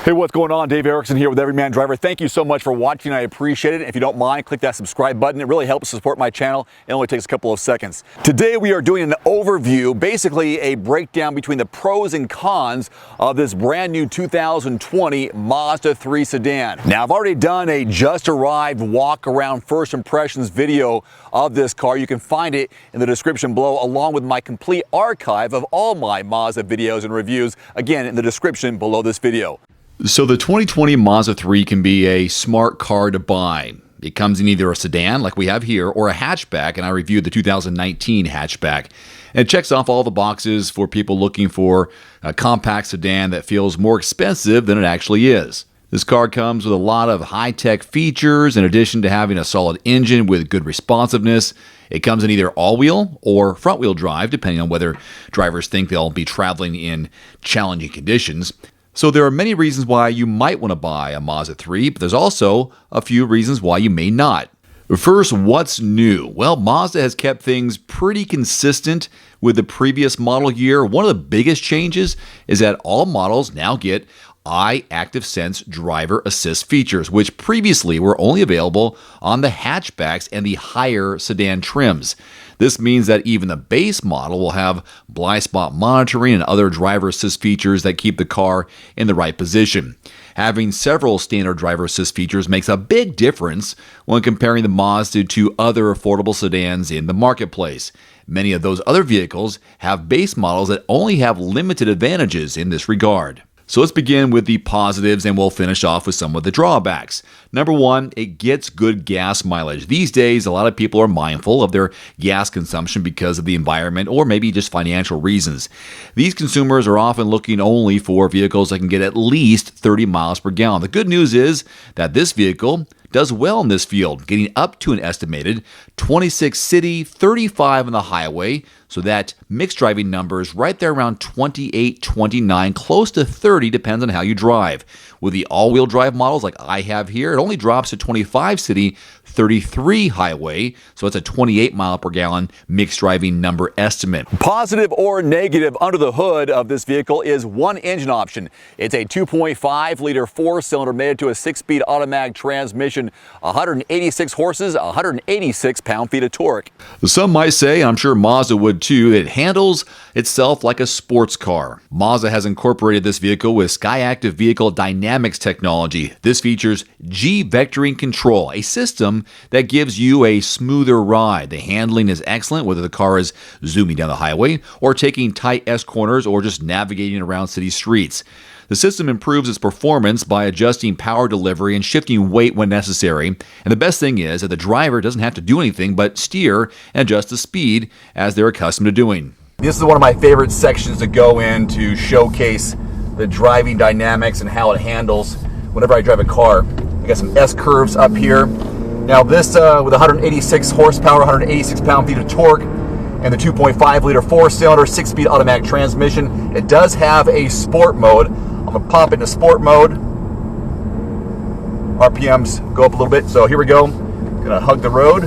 Hey, what's going on? Dave Erickson here with Everyman Driver. Thank you so much for watching. I appreciate it. If you don't mind, click that subscribe button. It really helps support my channel. It only takes a couple of seconds. Today we are doing an overview, basically a breakdown between the pros and cons of this brand new 2020 Mazda 3 Sedan. Now, I've already done a just arrived walk around first impressions video of this car. You can find it in the description below, along with my complete archive of all my Mazda videos and reviews, again, in the description below this video. So the 2020 Mazda 3 can be a smart car to buy. It comes in either a sedan, like we have here, or a hatchback, and I reviewed the 2019 hatchback. And it checks off all the boxes for people looking for a compact sedan that feels more expensive than it actually is. This car comes with a lot of high-tech features, in addition to having a solid engine with good responsiveness. It comes in either all-wheel or front-wheel drive, depending on whether drivers think they'll be traveling in challenging conditions. So there are many reasons why you might want to buy a Mazda 3, but there's also a few reasons why you may not. First, what's new? Well, Mazda has kept things pretty consistent with the previous model year. One of the biggest changes is that all models now get iActiveSense driver assist features, which previously were only available on the hatchbacks and the higher sedan trims. This means that even the base model will have blind spot monitoring and other driver assist features that keep the car in the right position. Having several standard driver assist features makes a big difference when comparing the Mazda to other affordable sedans in the marketplace. Many of those other vehicles have base models that only have limited advantages in this regard. So let's begin with the positives, and we'll finish off with some of the drawbacks. Number one, it gets good gas mileage. These days, a lot of people are mindful of their gas consumption because of the environment or maybe just financial reasons. These consumers are often looking only for vehicles that can get at least 30 miles per gallon. The good news is that this vehicle does well in this field, getting up to an estimated 26 city, 35 on the highway, so that mixed driving number is right there around 28, 29, close to 30, depends on how you drive. With the all-wheel drive models like I have here, it only drops to 25 city, 33 highway, so it's a 28 mile per gallon mixed driving number estimate. Positive or negative under the hood of this vehicle is one engine option. It's a 2.5 liter four-cylinder mated to a 6-speed automatic transmission, 186 horses, 186 pound-feet of torque. Some might say, and I'm sure Mazda would too, that it handles itself like a sports car. Mazda has incorporated this vehicle with SkyActiv Vehicle Dynamics technology. This features G-vectoring control, a system that gives you a smoother ride. The handling is excellent, whether the car is zooming down the highway or taking tight S-corners or just navigating around city streets. The system improves its performance by adjusting power delivery and shifting weight when necessary. And the best thing is that the driver doesn't have to do anything but steer and adjust the speed as they're accustomed to doing. This is one of my favorite sections to go in to showcase the driving dynamics and how it handles whenever I drive a car. I got some S-curves up here. Now this with 186 horsepower, 186 pound-feet of torque, and the 2.5 liter four-cylinder 6-speed automatic transmission, it does have a sport mode. I'm gonna pop into sport mode. RPMs go up a little bit, so here we go. Gonna hug the road.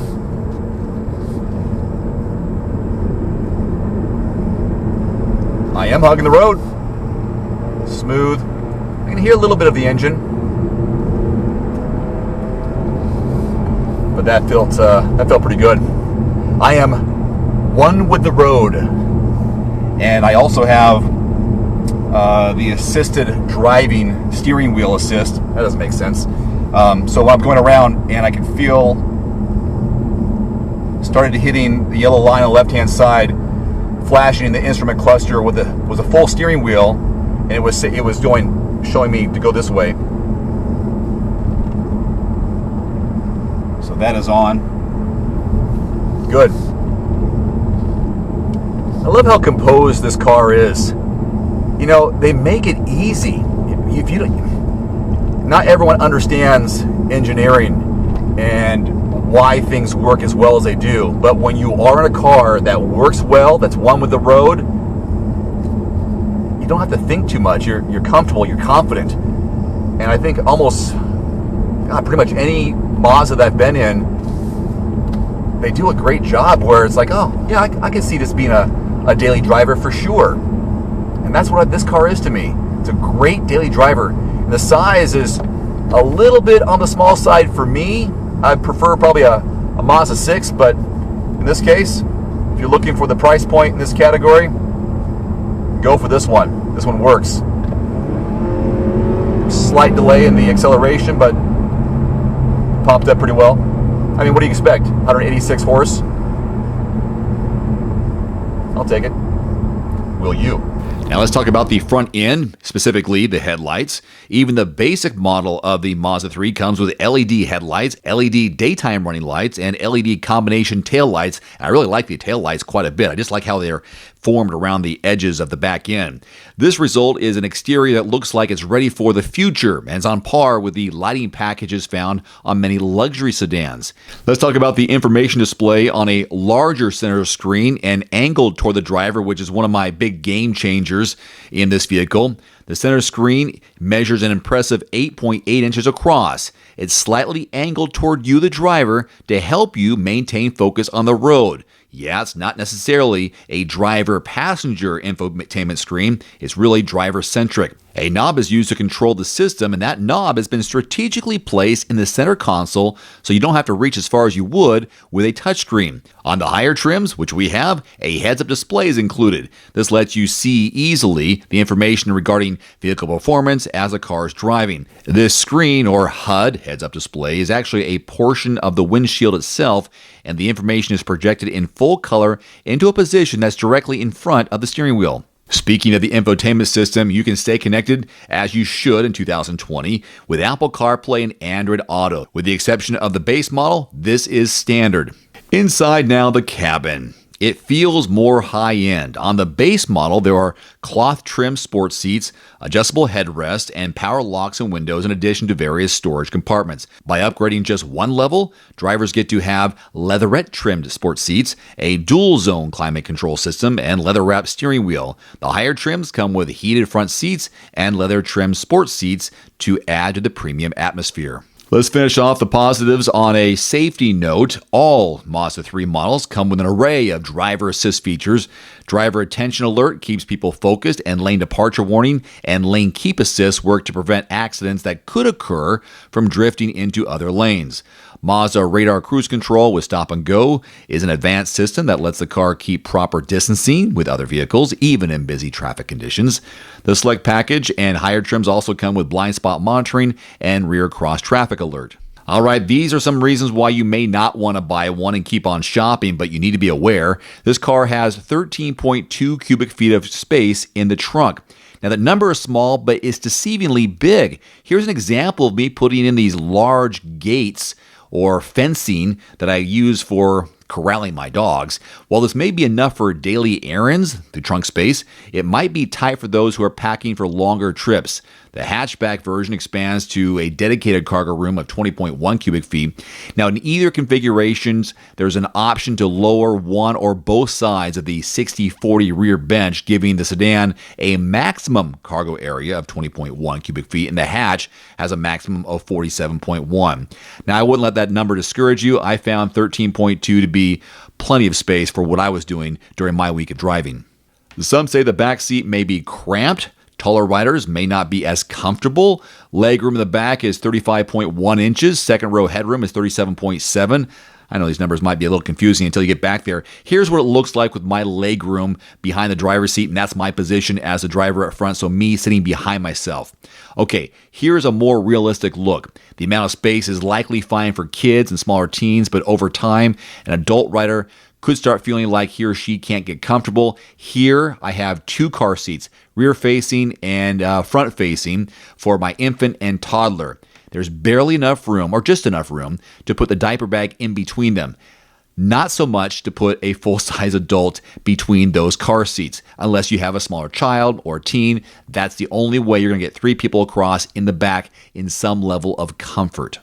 I am hugging the road. Smooth. I can hear a little bit of the engine, but that felt pretty good. I am one with the road, and I also have the assisted driving steering wheel assist. That doesn't make sense. So I'm going around, and I can feel started hitting the yellow line on the left-hand side, flashing in the instrument cluster with a full steering wheel, and it was showing me to go this way. So that is on. Good. I love how composed this car is. You know, they make it easy. If you don't, not everyone understands engineering and why things work as well as they do. But when you are in a car that works well, that's one with the road, you don't have to think too much. You're comfortable, you're confident. And I think almost, pretty much any Mazda that I've been in, they do a great job where it's like, oh, yeah, I can see this being a daily driver for sure. And that's what this car is to me. It's a great daily driver. And the size is a little bit on the small side for me. I prefer probably a Mazda 6, but in this case, if you're looking for the price point in this category, go for this one. This one works. Slight delay in the acceleration, but popped up pretty well. I mean, what do you expect? 186 horse? I'll take it. Will you? Now let's talk about the front end, specifically the headlights. Even the basic model of the Mazda 3 comes with LED headlights, LED daytime running lights, and LED combination tail lights. And I really like the tail lights quite a bit. I just like how they're formed around the edges of the back end. This result is an exterior that looks like it's ready for the future and is on par with the lighting packages found on many luxury sedans. Let's talk about the information display on a larger center screen and angled toward the driver, which is one of my big game changers in this vehicle. The center screen measures an impressive 8.8 inches across. It's slightly angled toward you, the driver, to help you maintain focus on the road. Yeah, it's not necessarily a driver-passenger infotainment screen. It's really driver-centric. A knob is used to control the system, and that knob has been strategically placed in the center console so you don't have to reach as far as you would with a touchscreen. On the higher trims, which we have, a heads-up display is included. This lets you see easily the information regarding vehicle performance as the car is driving. This screen, or HUD, heads-up display, is actually a portion of the windshield itself, and the information is projected in full color into a position that's directly in front of the steering wheel. Speaking of the infotainment system, you can stay connected, as you should in 2020, with Apple CarPlay and Android Auto. With the exception of the base model, this is standard. Inside now, the cabin. It feels more high-end. On the base model, there are cloth-trimmed sports seats, adjustable headrest, and power locks and windows in addition to various storage compartments. By upgrading just one level, drivers get to have leatherette-trimmed sports seats, a dual-zone climate control system, and leather-wrapped steering wheel. The higher trims come with heated front seats and leather-trimmed sports seats to add to the premium atmosphere. Let's finish off the positives on a safety note. All Mazda 3 models come with an array of driver assist features. Driver attention alert keeps people focused, and lane departure warning and lane keep assist work to prevent accidents that could occur from drifting into other lanes. Mazda Radar Cruise Control with Stop and Go is an advanced system that lets the car keep proper distancing with other vehicles, even in busy traffic conditions. The Select package and higher trims also come with blind spot monitoring and rear cross traffic alert. All right, these are some reasons why you may not want to buy one and keep on shopping, but you need to be aware. This car has 13.2 cubic feet of space in the trunk. Now, that number is small, but it's deceivingly big. Here's an example of me putting in these large gates or fencing that I use for corralling my dogs. While this may be enough for daily errands, the trunk space, it might be tight for those who are packing for longer trips. The hatchback version expands to a dedicated cargo room of 20.1 cubic feet. Now, in either configurations, there's an option to lower one or both sides of the 60/40 rear bench, giving the sedan a maximum cargo area of 20.1 cubic feet, and the hatch has a maximum of 47.1. Now, I wouldn't let that number discourage you. I found 13.2 to be plenty of space for what I was doing during my week of driving. Some say the back seat may be cramped. Taller riders may not be as comfortable. Legroom in the back is 35.1 inches. Second row headroom is 37.7. I know these numbers might be a little confusing until you get back there. Here's what it looks like with my legroom behind the driver's seat, and that's my position as the driver up front, so me sitting behind myself. Okay, here's a more realistic look. The amount of space is likely fine for kids and smaller teens, but over time, an adult rider could start feeling like he or she can't get comfortable. Here, I have two car seats, rear-facing and front-facing, for my infant and toddler. There's barely enough room, or just enough room, to put the diaper bag in between them. Not so much to put a full-size adult between those car seats. Unless you have a smaller child or teen, that's the only way you're going to get three people across in the back in some level of comfort.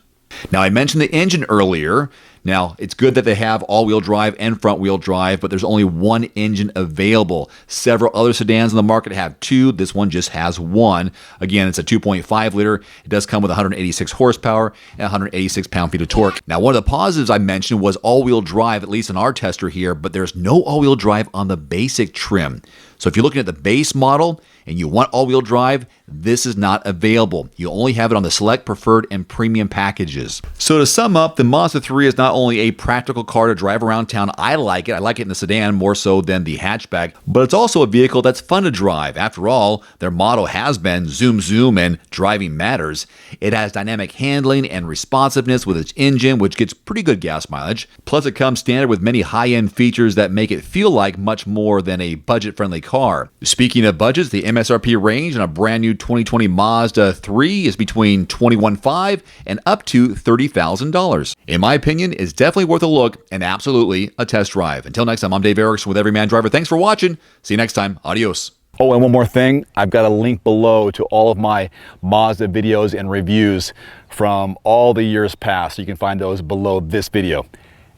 Now, I mentioned the engine earlier. Now, it's good that they have all-wheel drive and front-wheel drive, but there's only one engine available. Several other sedans in the market have two. This one just has one. Again, it's a 2.5 liter. It does come with 186 horsepower and 186 pound-feet of torque. Now, one of the positives I mentioned was all-wheel drive, at least in our tester here, but there's no all-wheel drive on the basic trim. So if you're looking at the base model and you want all-wheel drive, this is not available. You only have it on the Select, Preferred, and Premium packages. So to sum up, the Mazda 3 is not only a practical car to drive around town. I like it. I like it in the sedan more so than the hatchback, but it's also a vehicle that's fun to drive. After all, their motto has been zoom zoom and driving matters. It has dynamic handling and responsiveness with its engine, which gets pretty good gas mileage. Plus it comes standard with many high-end features that make it feel like much more than a budget-friendly car. Speaking of budgets, the MSRP range on a brand new 2020 Mazda 3 is between $21,500 and up to $30,000. In my opinion, it's definitely worth a look and absolutely a test drive. Until next time, I'm Dave Erickson with Everyman Driver. Thanks for watching. See you next time. Adios. Oh, and one more thing. I've got a link below to all of my Mazda videos and reviews from all the years past. You can find those below this video.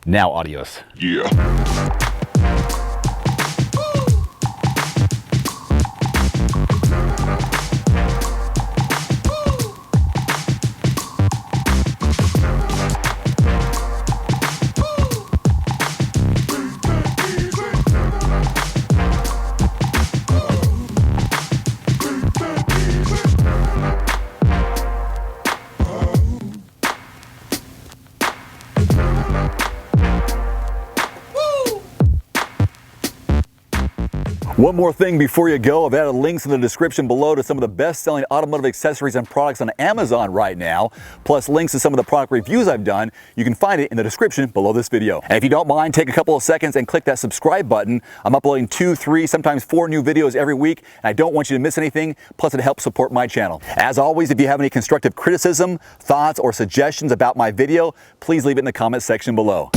Now, adios. Yeah. One more thing before you go, I've added links in the description below to some of the best-selling automotive accessories and products on Amazon right now, plus links to some of the product reviews I've done. You can find it in the description below this video. And if you don't mind, take a couple of seconds and click that subscribe button. I'm uploading 2, 3, sometimes 4 new videos every week, and I don't want you to miss anything, plus it helps support my channel. As always, if you have any constructive criticism, thoughts, or suggestions about my video, please leave it in the comment section below.